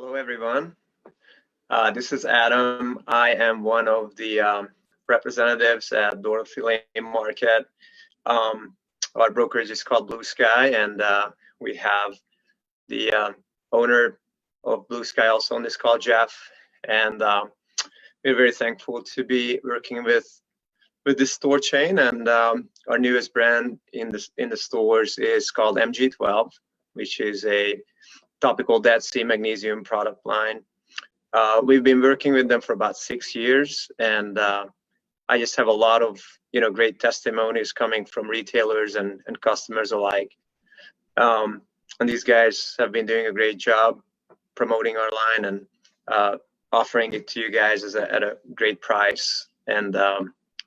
Hello, everyone. This is Adam. I am one of the representatives at Dorothy Lane Market. Our brokerage is called Blue Sky, and we have the owner of Blue Sky also on this call, Jeff. And we're very thankful to be working with this store chain. And our newest brand in the stores is called MG12, which is a topical Dead Sea Magnesium product line. We've been working with them for about 6 years, and I just have a lot of great testimonies coming from retailers and customers alike. And these guys have been doing a great job promoting our line and offering it to you guys at a great price. And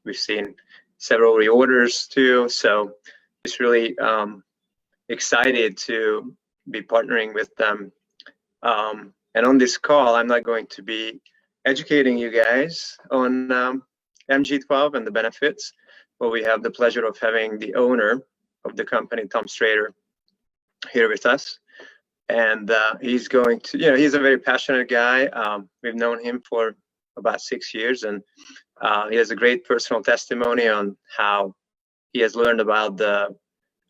we've seen several reorders too. So it's really excited to be partnering with them. And on this call, I'm not going to be educating you guys on MG12 and the benefits, but we have the pleasure of having the owner of the company, Tom Strader, here with us. And he's going to, he's a very passionate guy. We've known him for about 6 years, and he has a great personal testimony on how he has learned about the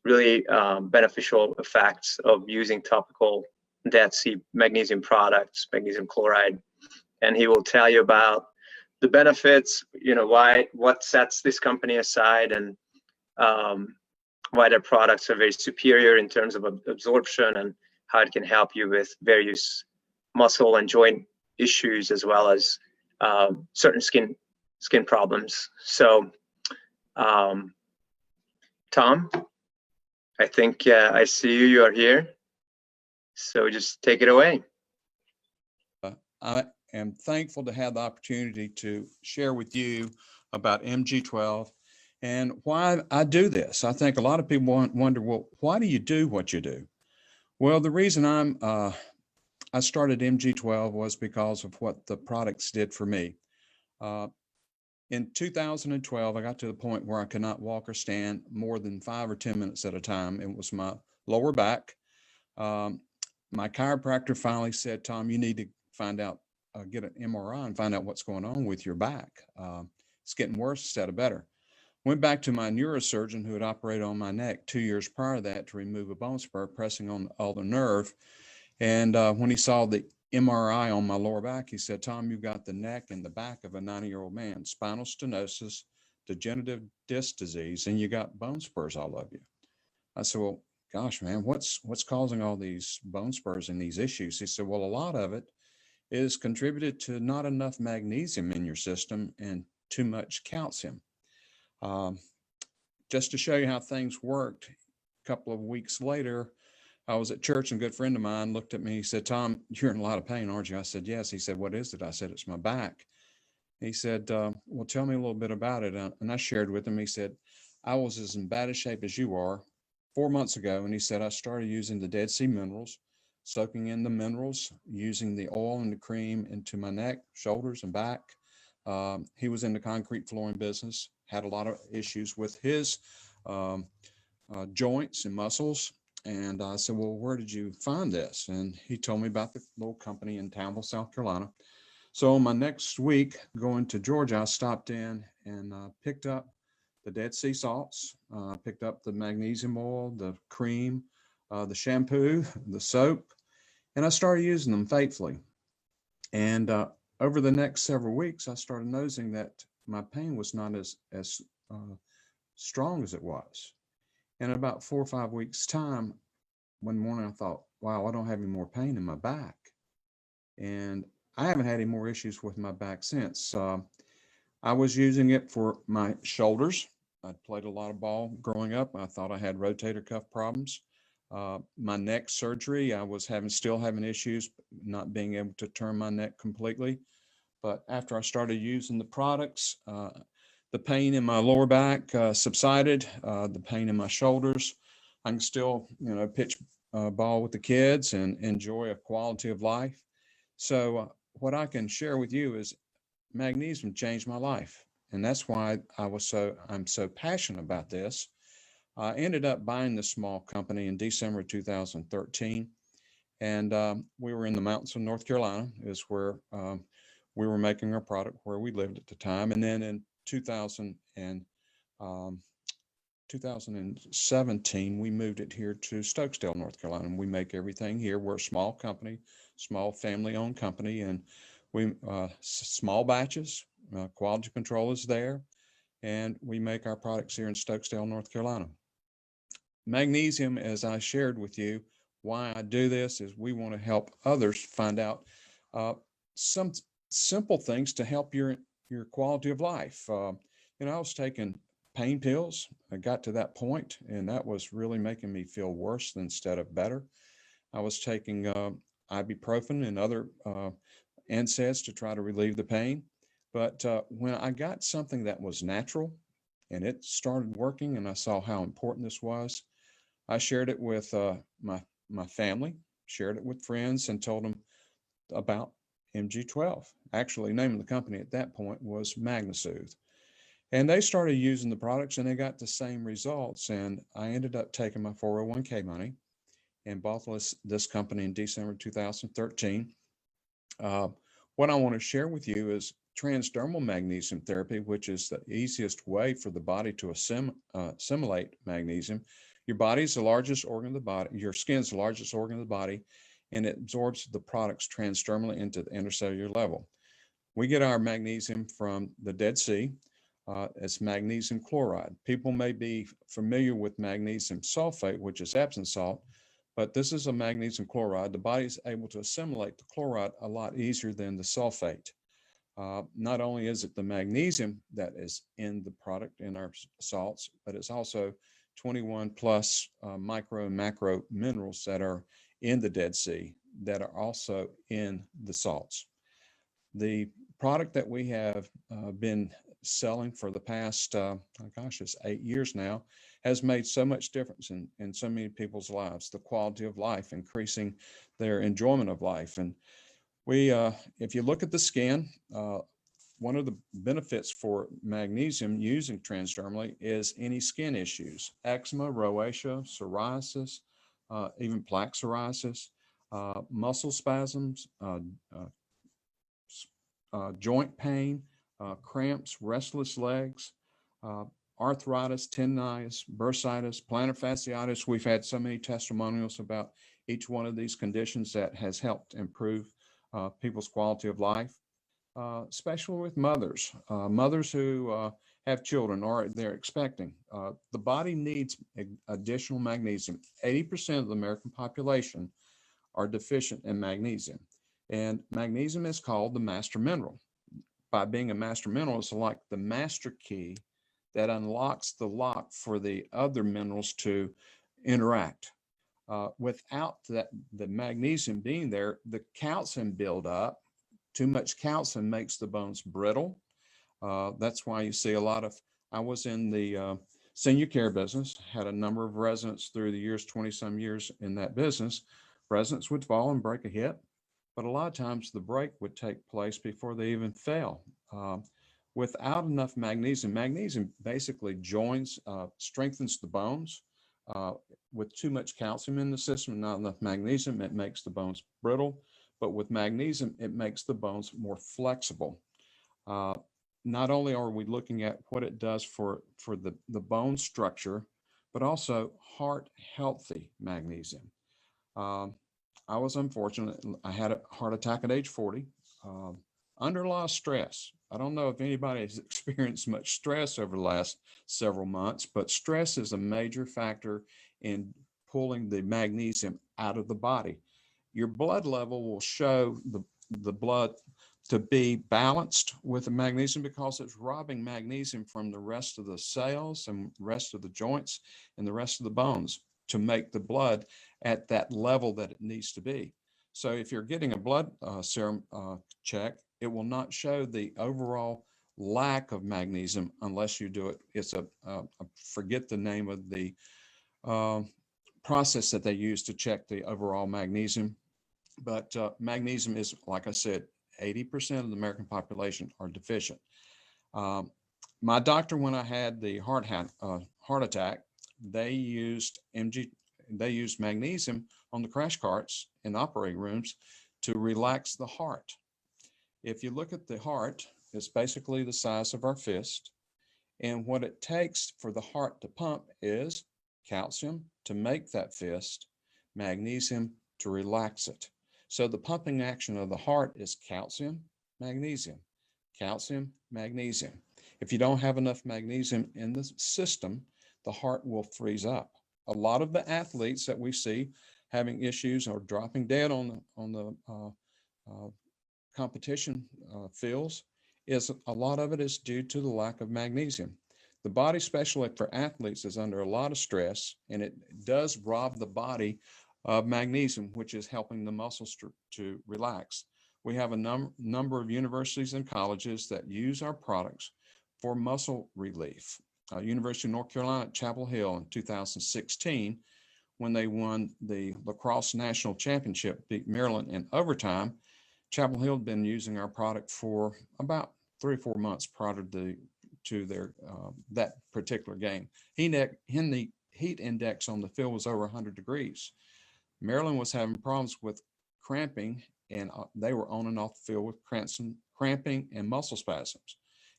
really beneficial effects of using topical Dead Sea magnesium products, magnesium chloride. And he will tell you about the benefits, what sets this company aside, and why their products are very superior in terms of absorption, and how it can help you with various muscle and joint issues, as well as certain skin problems. So, Tom, I think I see you are here. So just take it away. I am thankful to have the opportunity to share with you about MG12 and why I do this. I think a lot of people wonder, well, why do you do what you do? Well, the reason I started MG12 was because of what the products did for me. In 2012, I got to the point where I could not walk or stand more than 5 or 10 minutes at a time. It was my lower back. My chiropractor finally said, Tom, you need to find out, get an MRI and find out what's going on with your back. It's getting worse instead of better. Went back to my neurosurgeon who had operated on my neck 2 years prior to that to remove a bone spur pressing on the ulnar nerve. And when he saw the MRI on my lower back, he said, Tom, you've got the neck and the back of a 90-year-old man, spinal stenosis, degenerative disc disease, and you got bone spurs all over you. I said, well, gosh, man, what's causing all these bone spurs and these issues? He said, well, a lot of it is contributed to not enough magnesium in your system and too much calcium. Just to show you how things worked, a couple of weeks later, I was at church and a good friend of mine looked at me. He said, Tom, you're in a lot of pain, aren't you? I said, yes. He said, what is it? I said, it's my back. He said, well, tell me a little bit about it. And I shared with him. He said, I was as in bad a shape as you are 4 months ago. And he said, I started using the Dead Sea minerals, soaking in the minerals, using the oil and the cream into my neck, shoulders, and back. He was in the concrete flooring business, had a lot of issues with his joints and muscles. And I said, well, where did you find this? And he told me about the little company in Townville, South Carolina. So my next week going to Georgia, I stopped in and picked up the Dead Sea salts, picked up the magnesium oil, the cream, the shampoo, the soap, and I started using them faithfully. And over the next several weeks, I started noticing that my pain was not as strong as it was. And in about 4 or 5 weeks' time, one morning I thought, wow, I don't have any more pain in my back. And I haven't had any more issues with my back since. I was using it for my shoulders. I played a lot of ball growing up. I thought I had rotator cuff problems. My neck surgery, I was still having issues not being able to turn my neck completely. But after I started using the products, the pain in my lower back subsided, the pain in my shoulders. I can still, pitch ball with the kids and enjoy a quality of life. So what I can share with you is magnesium changed my life. And that's why I'm so passionate about this. I ended up buying this small company in December of 2013. And we were in the mountains of North Carolina, is where we were making our product where we lived at the time. And then in 2017, we moved it here to Stokesdale, North Carolina. And we make everything here. We're a small company, small family-owned company, and we small batches. Quality control is there, and we make our products here in Stokesdale, North Carolina. Magnesium, as I shared with you, why I do this is we want to help others find out some simple things to help your quality of life. I was taking pain pills. I got to that point, and that was really making me feel worse instead of better. I was taking ibuprofen and other NSAIDs to try to relieve the pain. But when I got something that was natural and it started working and I saw how important this was, I shared it with my family, shared it with friends, and told them about MG12. Actually, the name of the company at that point was Magnesoothe. And they started using the products and they got the same results. And I ended up taking my 401k money and bought this company in December 2013. What I want to share with you is transdermal magnesium therapy, which is the easiest way for the body to assimilate magnesium. Your body's the largest organ of the body, your skin's the largest organ of the body, and it absorbs the products transdermally into the intercellular level. We get our magnesium from the Dead Sea. It's magnesium chloride. People may be familiar with magnesium sulfate, which is Epsom salt, but this is a magnesium chloride. The body is able to assimilate the chloride a lot easier than the sulfate. Not only is it the magnesium that is in the product, in our salts, but it's also 21 plus micro and macro minerals that are in the Dead Sea that are also in the salts. The product that we have been selling for the past, it's 8 years now, has made so much difference in so many people's lives, the quality of life, increasing their enjoyment of life. And we, if you look at the skin, one of the benefits for magnesium using transdermally is any skin issues, eczema, rosacea, psoriasis, even plaque psoriasis, muscle spasms, joint pain, cramps, restless legs, arthritis, tendinitis, bursitis, plantar fasciitis. We've had so many testimonials about each one of these conditions that has helped improve people's quality of life, especially with mothers who have children or they're expecting. The body needs additional magnesium. 80% of the American population are deficient in magnesium. And magnesium is called the master mineral. By being a master mineral, it's like the master key that unlocks the lock for the other minerals to interact. Without the magnesium being there, the calcium build up. Too much calcium makes the bones brittle. That's why you see a lot of, I was in the senior care business, had a number of residents through the years, 20 some years in that business. Residents would fall and break a hip, but a lot of times the break would take place before they even fell. Without enough magnesium, magnesium basically joins, strengthens the bones. With too much calcium in the system and not enough magnesium, it makes the bones brittle. But with magnesium, it makes the bones more flexible. Not only are we looking at what it does for the bone structure, but also heart healthy magnesium. I was unfortunate. I had a heart attack at age 40, under a lot of stress. I don't know if anybody has experienced much stress over the last several months, but stress is a major factor in pulling the magnesium out of the body. Your blood level will show the blood to be balanced with the magnesium because it's robbing magnesium from the rest of the cells and rest of the joints and the rest of the bones to make the blood at that level that it needs to be. So if you're getting a blood serum check, it will not show the overall lack of magnesium unless you do it. It's I forget the name of the process that they use to check the overall magnesium. But magnesium is, like I said, 80% of the American population are deficient. My doctor, when I had the heart attack, they used they use magnesium on the crash carts in operating rooms to relax the heart. If you look at the heart, it's basically the size of our fist. And what it takes for the heart to pump is calcium to make that fist, magnesium to relax it. So the pumping action of the heart is calcium, magnesium, calcium, magnesium. If you don't have enough magnesium in the system, the heart will freeze up. A lot of the athletes that we see having issues or dropping dead on the competition fields is a lot of it is due to the lack of magnesium. The body, especially for athletes, is under a lot of stress, and it does rob the body of magnesium, which is helping the muscles to relax. We have a number of universities and colleges that use our products for muscle relief. University of North Carolina at Chapel Hill in 2016, when they won the lacrosse national championship, beat Maryland in overtime. Chapel Hill had been using our product for about 3 or 4 months prior to their that particular game. The heat index on the field was over 100 degrees. Maryland was having problems with cramping, and they were on and off the field with cramping and muscle spasms.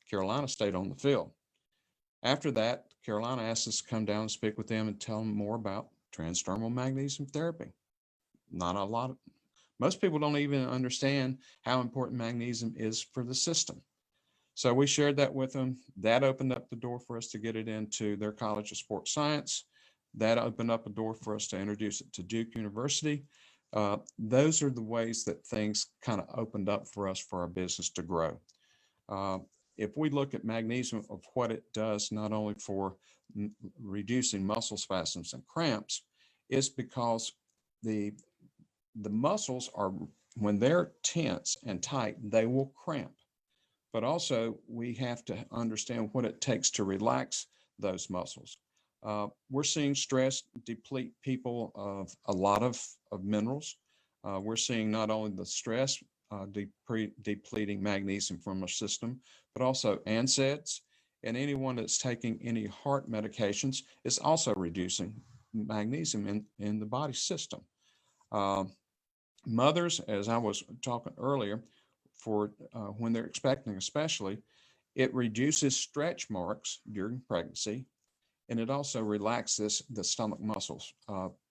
Carolina stayed on the field. After that, Carolina asked us to come down and speak with them and tell them more about transdermal magnesium therapy. Most people don't even understand how important magnesium is for the system. So we shared that with them. That opened up the door for us to get it into their College of Sports Science. That opened up a door for us to introduce it to Duke University. Those are the ways that things kind of opened up for us for our business to grow. If we look at magnesium of what it does, not only for reducing muscle spasms and cramps, it's because the muscles are, when they're tense and tight, they will cramp. But also we have to understand what it takes to relax those muscles. We're seeing stress deplete people of a lot of minerals. We're seeing not only the stress depleting magnesium from our system, but also NSAIDs, and anyone that's taking any heart medications is also reducing magnesium in the body system. Mothers, as I was talking earlier, for when they're expecting especially, it reduces stretch marks during pregnancy, and it also relaxes the stomach muscles.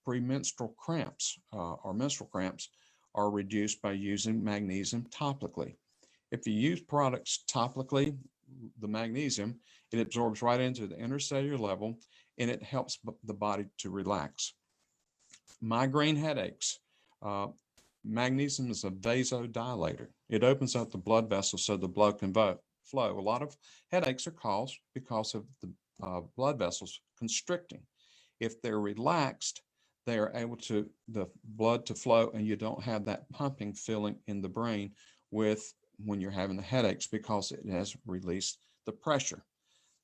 Premenstrual cramps or menstrual cramps are reduced by using magnesium topically. If you use products topically, the magnesium, it absorbs right into the intercellular level, and it helps the body to relax. Migraine headaches. Magnesium is a vasodilator. It opens up the blood vessels so the blood can flow. A lot of headaches are caused because of the blood vessels constricting. If they're relaxed, they are able to the blood to flow, and you don't have that pumping feeling in the brain when you're having the headaches, because it has released the pressure.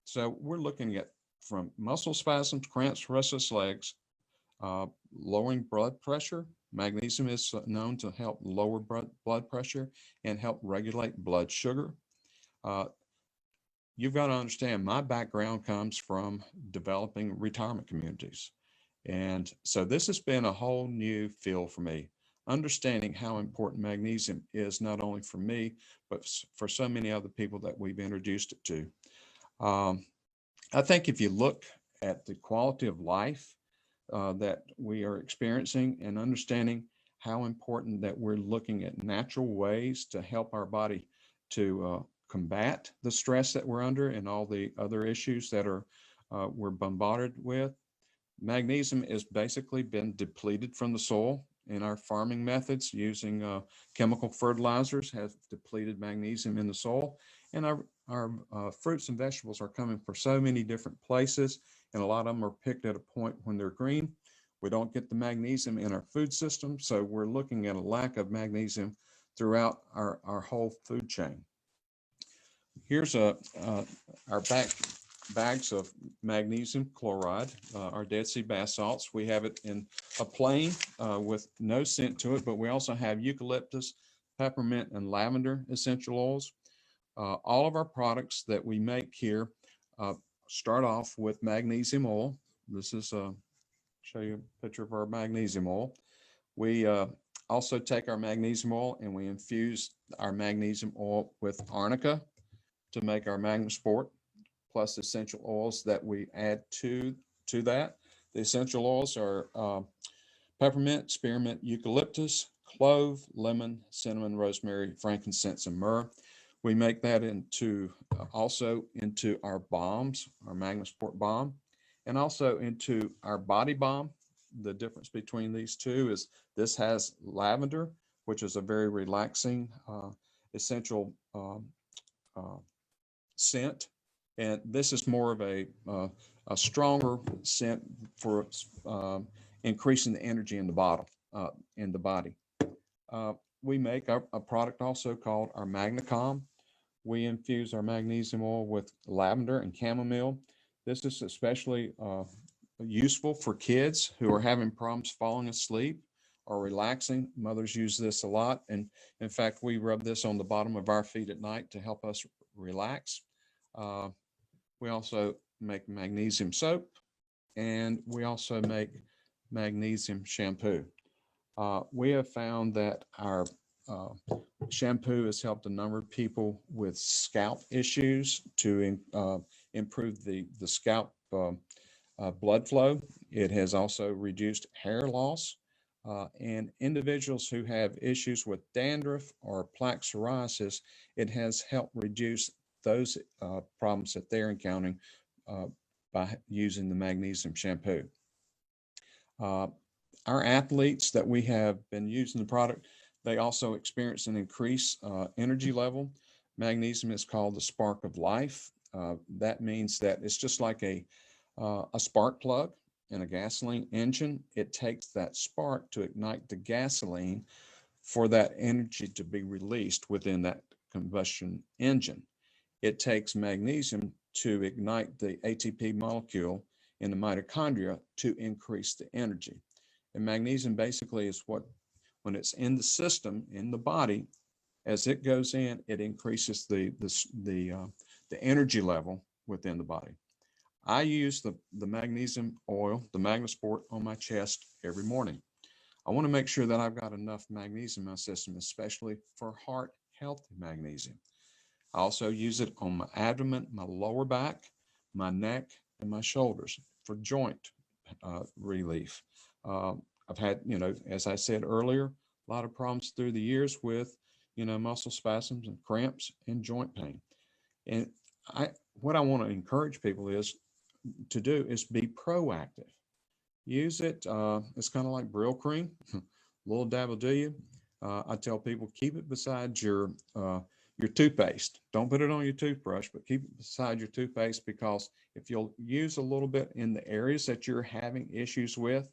So we're looking at from muscle spasms, cramps, restless legs, lowering blood pressure. Magnesium is known to help lower blood pressure and help regulate blood sugar. You've got to understand, my background comes from developing retirement communities. And so this has been a whole new field for me, understanding how important magnesium is, not only for me, but for so many other people that we've introduced it to. I think if you look at the quality of life that we are experiencing and understanding how important that we're looking at natural ways to help our body to combat the stress that we're under and all the other issues that we're bombarded with. Magnesium has basically been depleted from the soil. In our farming methods, using chemical fertilizers have depleted magnesium in the soil. And our fruits and vegetables are coming from so many different places, and a lot of them are picked at a point when they're green. We don't get the magnesium in our food system, so we're looking at a lack of magnesium throughout our whole food chain. Here's our bags of magnesium chloride, our Dead Sea bath salts. We have it in a plain with no scent to it, but we also have eucalyptus, peppermint, and lavender essential oils. All of our products that we make here start off with magnesium oil. This is show you a picture of our magnesium oil. We also take our magnesium oil and we infuse our magnesium oil with arnica to make our Magnesium Sport, plus essential oils that we add to that. The essential oils are peppermint, spearmint, eucalyptus, clove, lemon, cinnamon, rosemary, frankincense, and myrrh. We make that into also into our bombs, our Magnesium Sport bomb, and also into our body balm. The difference between these two is this has lavender, which is a very relaxing essential scent, and this is more of a stronger scent for increasing the energy in the bottle in the body. We make a product also called our Magnacom. We infuse our magnesium oil with lavender and chamomile. This is especially useful for kids who are having problems falling asleep or relaxing. Mothers use this a lot, and in fact, we rub this on the bottom of our feet at night to help us relax. We also make magnesium soap, and we also make magnesium shampoo. We have found that our shampoo has helped a number of people with scalp issues to improve the scalp blood flow. It has also reduced hair loss. And individuals who have issues with dandruff or plaque psoriasis, it has helped reduce those problems that they're encountering by using the magnesium shampoo. Our athletes that we have been using the product, they also experience an increased energy level. Magnesium is called the spark of life. That means that it's just like a spark plug in a gasoline engine. It takes that spark to ignite the gasoline for that energy to be released within that combustion engine. It takes magnesium to ignite the ATP molecule in the mitochondria to increase the energy. And magnesium basically is what, when it's in the system, in the body, as it goes in, it increases the energy level within the body. I use the magnesium oil, the Magnasport, on my chest every morning. I want to make sure that I've got enough magnesium in my system, especially for heart healthy magnesium. I also use it on my abdomen, my lower back, my neck, and my shoulders for joint relief. I've had, as I said earlier, a lot of problems through the years with, muscle spasms and cramps and joint pain. And what I want to encourage people to do is be proactive. Use it. It's kind of like Brill cream. A little dab will do you. I tell people, keep it beside your toothpaste. Don't put it on your toothbrush, but keep it beside your toothpaste, because if you'll use a little bit in the areas that you're having issues with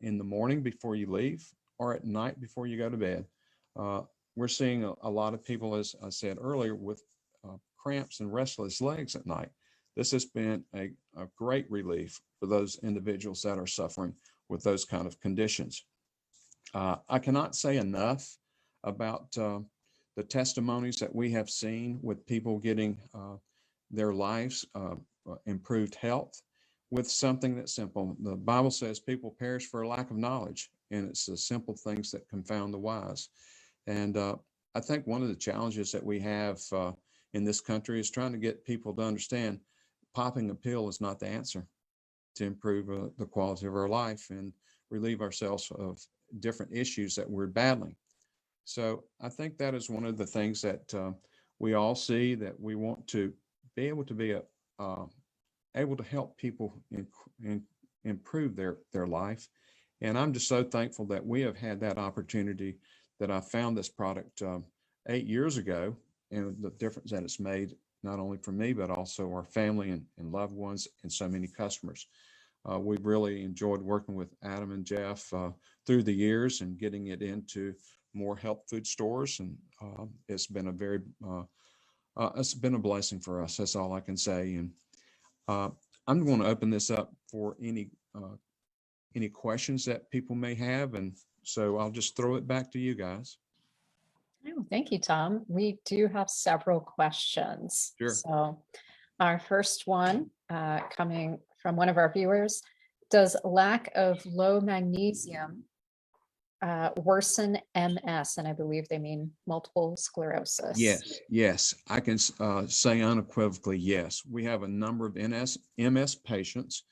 in the morning before you leave or at night before you go to bed, we're seeing a lot of people, as I said earlier, with cramps and restless legs at night. This has been a great relief for those individuals that are suffering with those kind of conditions. I cannot say enough about the testimonies that we have seen with people getting their lives improved health with something that's simple. The Bible says people perish for a lack of knowledge, and it's the simple things that confound the wise. And I think one of the challenges that we have in this country is trying to get people to understand popping a pill is not the answer to improve the quality of our life and relieve ourselves of different issues that we're battling. So I think that is one of the things that we all see, that we want to be able to able to help people improve their life. And I'm just so thankful that we have had that opportunity, that I found this product 8 years ago, and the difference that it's made, not only for me, but also our family and loved ones and so many customers. We've really enjoyed working with Adam and Jeff through the years and getting it into more health food stores. And it's been it's been a blessing for us. That's all I can say. And I'm going to open this up for any questions that people may have. And so I'll just throw it back to you guys. Oh, thank you, Tom. We do have several questions. Sure. So our first one coming from one of our viewers Does lack of low magnesium worsen MS? And I believe they mean multiple sclerosis. Yes, I can say unequivocally yes. We have a number of MS patients.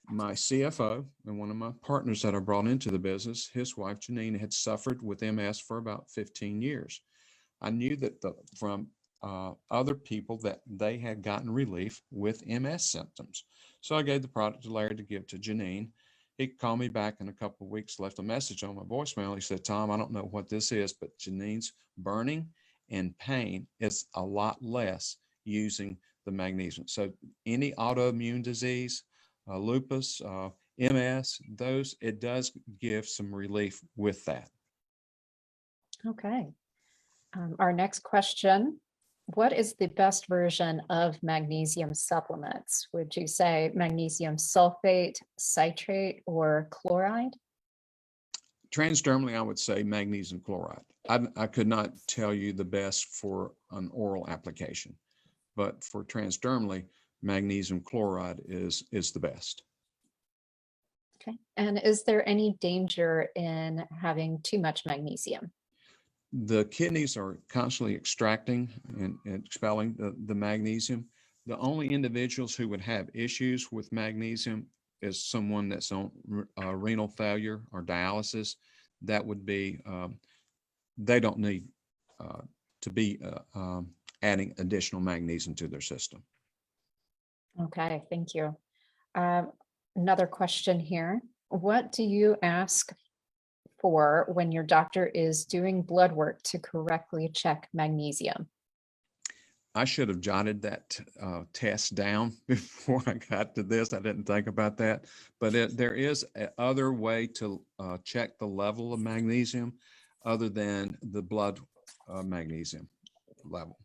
My CFO and one of my partners that I brought into the business, his wife Janine, had suffered with MS for about 15 years. I knew that from other people that they had gotten relief with MS symptoms. So I gave the product to Larry to give to Janine. He called me back in a couple of weeks, left a message on my voicemail. He said, Tom, I don't know what this is, but Janine's burning and pain is a lot less using the magnesium. So any autoimmune disease, lupus, MS, it does give some relief with that. Okay. Our next question, what is the best version of magnesium supplements? Would you say magnesium sulfate, citrate, or chloride? Transdermally, I would say magnesium chloride. I could not tell you the best for an oral application, but for transdermally, magnesium chloride is the best. Okay. And is there any danger in having too much magnesium? The kidneys are constantly extracting and expelling the magnesium. The only individuals who would have issues with magnesium is someone that's on renal failure or dialysis. That would be, they don't need to be adding additional magnesium to their system. Okay, thank you. Another question here. What do you ask for when your doctor is doing blood work to correctly check magnesium? I should have jotted that test down before I got to this. I didn't think about that, but there is other way to check the level of magnesium other than the blood magnesium level.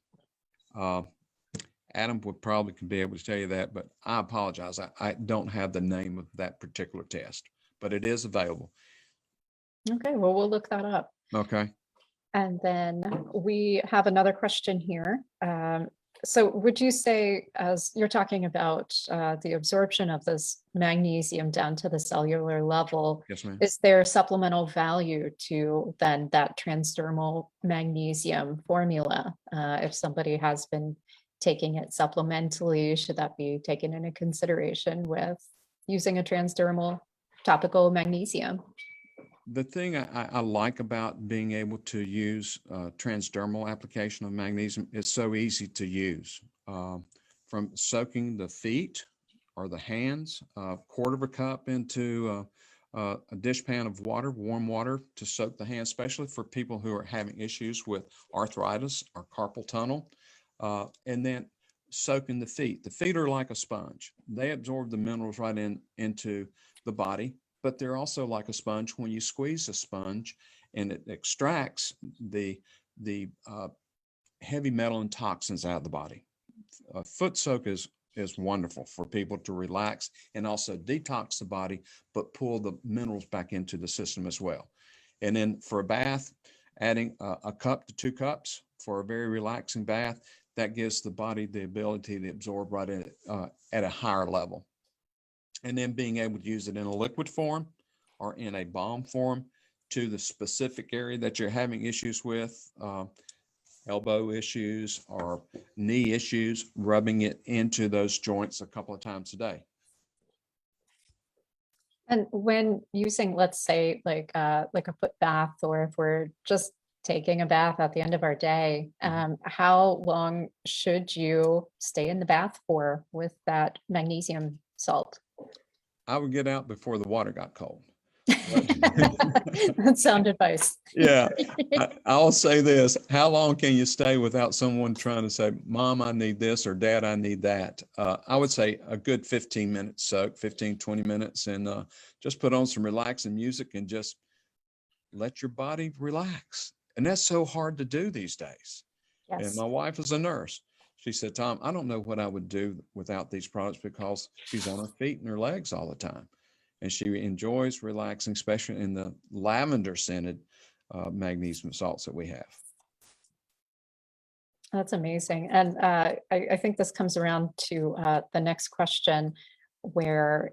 Adam would probably be able to tell you that, but I apologize. I don't have the name of that particular test, but it is available. Okay, well, we'll look that up. Okay. And then we have another question here. So would you say, as you're talking about the absorption of this magnesium down to the cellular level, yes, ma'am, is there supplemental value to then that transdermal magnesium formula? If somebody has been taking it supplementally, should that be taken into consideration with using a transdermal topical magnesium? The thing I like about being able to use transdermal application of magnesium is so easy to use. From soaking the feet or the hands, a quarter of a cup into a dish pan of water, warm water to soak the hands, especially for people who are having issues with arthritis or carpal tunnel. And then soaking the feet. The feet are like a sponge. They absorb the minerals right into the body, but they're also like a sponge. When you squeeze a sponge and it extracts the heavy metal and toxins out of the body. A foot soak is wonderful for people to relax and also detox the body, but pull the minerals back into the system as well. And then for a bath, adding a cup to 2 cups for a very relaxing bath, that gives the body the ability to absorb right in at a higher level. And then being able to use it in a liquid form or in a balm form to the specific area that you're having issues with, elbow issues or knee issues, rubbing it into those joints a couple of times a day. And when using, let's say, like a foot bath, or if we're just taking a bath at the end of our day, how long should you stay in the bath for with that magnesium salt? I would get out before the water got cold. That's sound advice. Yeah, I'll say this. How long can you stay without someone trying to say, Mom, I need this, or Dad, I need that? I would say a good 15 minutes soak, 15, 20 minutes, and just put on some relaxing music and just let your body relax. And that's so hard to do these days. Yes. And my wife is a nurse. She said, Tom, I don't know what I would do without these products because she's on her feet and her legs all the time. And she enjoys relaxing, especially in the lavender scented magnesium salts that we have. That's amazing. And I think this comes around to the next question. where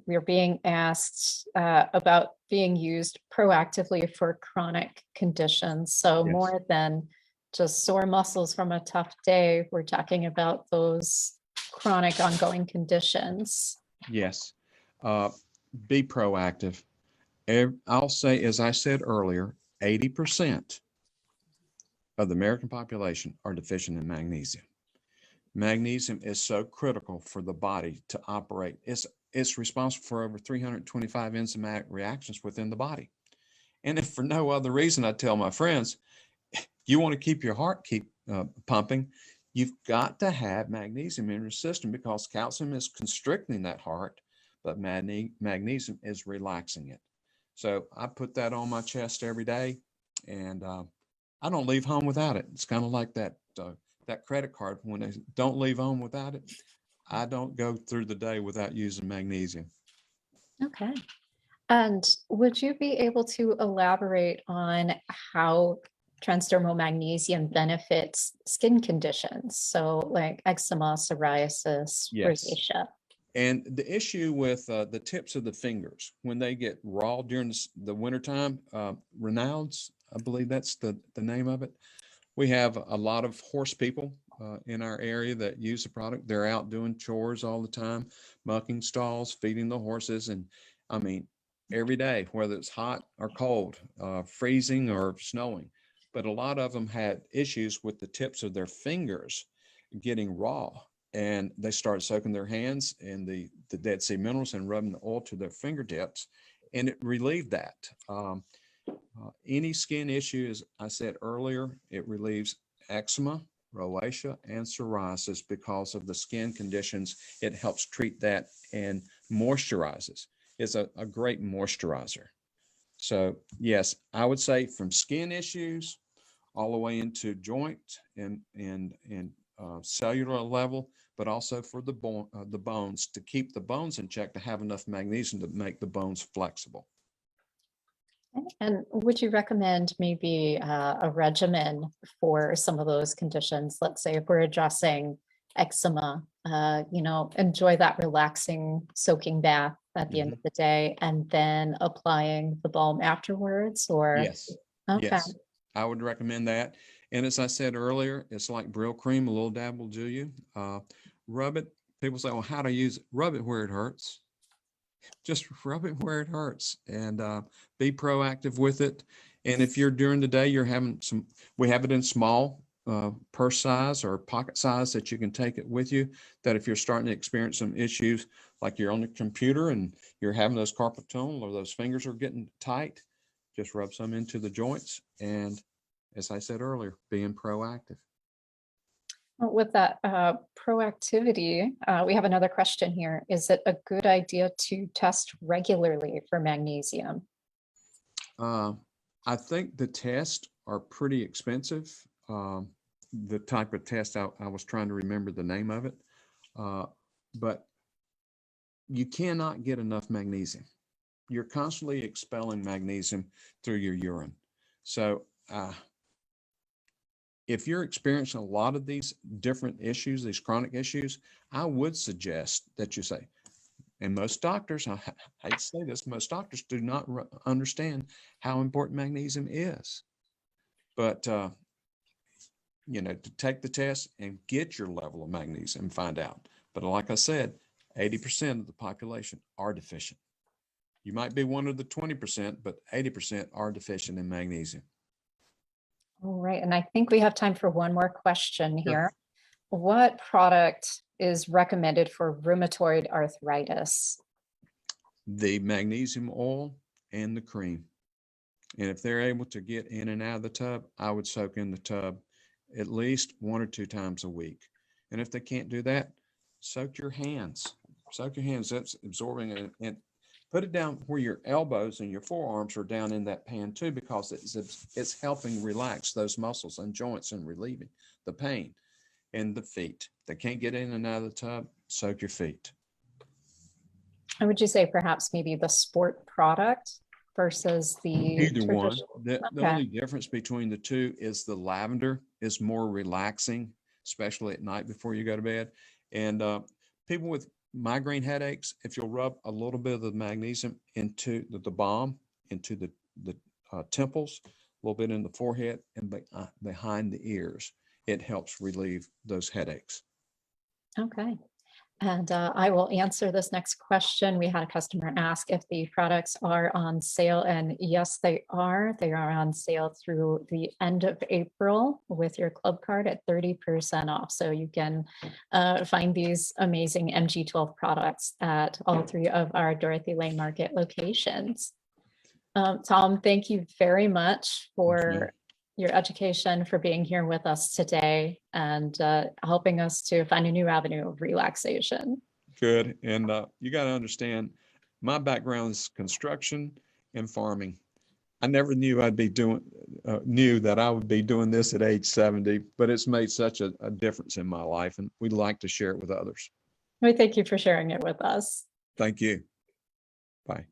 we're being asked about being used proactively for chronic conditions. So Yes. more than just sore muscles from a tough day, we're talking about those chronic ongoing conditions. Yes. Be proactive. I'll say, as I said earlier, 80% of the American population are deficient in magnesium. Magnesium is so critical for the body to operate. It's responsible for over 325 enzymatic reactions within the body. And if for no other reason, I tell my friends, you want to keep your heart pumping, you've got to have magnesium in your system, because calcium is constricting that heart, but magnesium is relaxing it. So I put that on my chest every day, and I don't leave home without it. It's kind of like that credit card. When they don't leave home without it, I don't go through the day without using magnesium. Okay. And would you be able to elaborate on how transdermal magnesium benefits skin conditions? So like eczema, psoriasis, Yes. rosacea. And the issue with the tips of the fingers, when they get raw during the wintertime, Raynaud's, I believe that's the name of it. We have a lot of horse people in our area that use the product. They're out doing chores all the time, mucking stalls, feeding the horses. And I mean, every day, whether it's hot or cold, freezing or snowing. But a lot of them had issues with the tips of their fingers getting raw. And they started soaking their hands in the Dead Sea minerals and rubbing the oil to their fingertips. And it relieved that. Any skin issue, as I said earlier, it relieves eczema, rosacea, and psoriasis because of the skin conditions. It helps treat that and moisturizes. It's a great moisturizer. So yes, I would say from skin issues all the way into joint and cellular level, but also for the bones, to keep the bones in check, to have enough magnesium to make the bones flexible. And would you recommend maybe a regimen for some of those conditions? Let's say if we're addressing eczema, enjoy that relaxing soaking bath at the end of the day, and then applying the balm afterwards, or? Yes. Okay. Yes, I would recommend that. And as I said earlier, it's like Brill cream, a little dab will do you. Rub it. People say, well, how do I use it? Rub it where it hurts. Just rub it where it hurts, and be proactive with it. And if you're during the day, you're having we have it in small purse size or pocket size that you can take it with you, that if you're starting to experience some issues, like you're on the computer and you're having those carpal tunnel or those fingers are getting tight, just rub some into the joints. And as I said earlier, being proactive. With that proactivity, we have another question here. Is it a good idea to test regularly for magnesium? I think the tests are pretty expensive. The type of test, I was trying to remember the name of it, but you cannot get enough magnesium. You're constantly expelling magnesium through your urine. So if you're experiencing a lot of these different issues, these chronic issues, I would suggest that you say, and most doctors, I hate to say this, most doctors do not understand how important magnesium is. But, to take the test and get your level of magnesium and find out. But like I said, 80% of the population are deficient. You might be one of the 20%, but 80% are deficient in magnesium. All right, and I think we have time for one more question here. Sure. What product is recommended for rheumatoid arthritis? The magnesium oil and the cream. And if they're able to get in and out of the tub, I would soak in the tub at least 1 or 2 times a week. And if they can't do that, soak your hands. Soak your hands. That's absorbing it. And put it down where your elbows and your forearms are down in that pan too, because it's helping relax those muscles and joints and relieving the pain. And the feet. If they can't get in and out of the tub, soak your feet. And would you say perhaps maybe the sport product versus the Either one. The Okay. only difference between the two is the lavender is more relaxing, especially at night before you go to bed. And people with migraine headaches, if you'll rub a little bit of the magnesium into the balm, into the temples, a little bit in the forehead and behind the ears, it helps relieve those headaches. Okay. And I will answer this next question. We had a customer ask if the products are on sale, and yes, they are. They are on sale through the end of April with your club card at 30% off. So you can find these amazing MG12 products at all 3 of our Dorothy Lane Market locations. Tom, thank you very much for your education, for being here with us today and helping us to find a new avenue of relaxation. Good. And you got to understand, my background is construction and farming. I never knew I'd be knew that I would be doing this at age 70, but it's made such a difference in my life, and we'd like to share it with others. We thank you for sharing it with us. Thank you. Bye.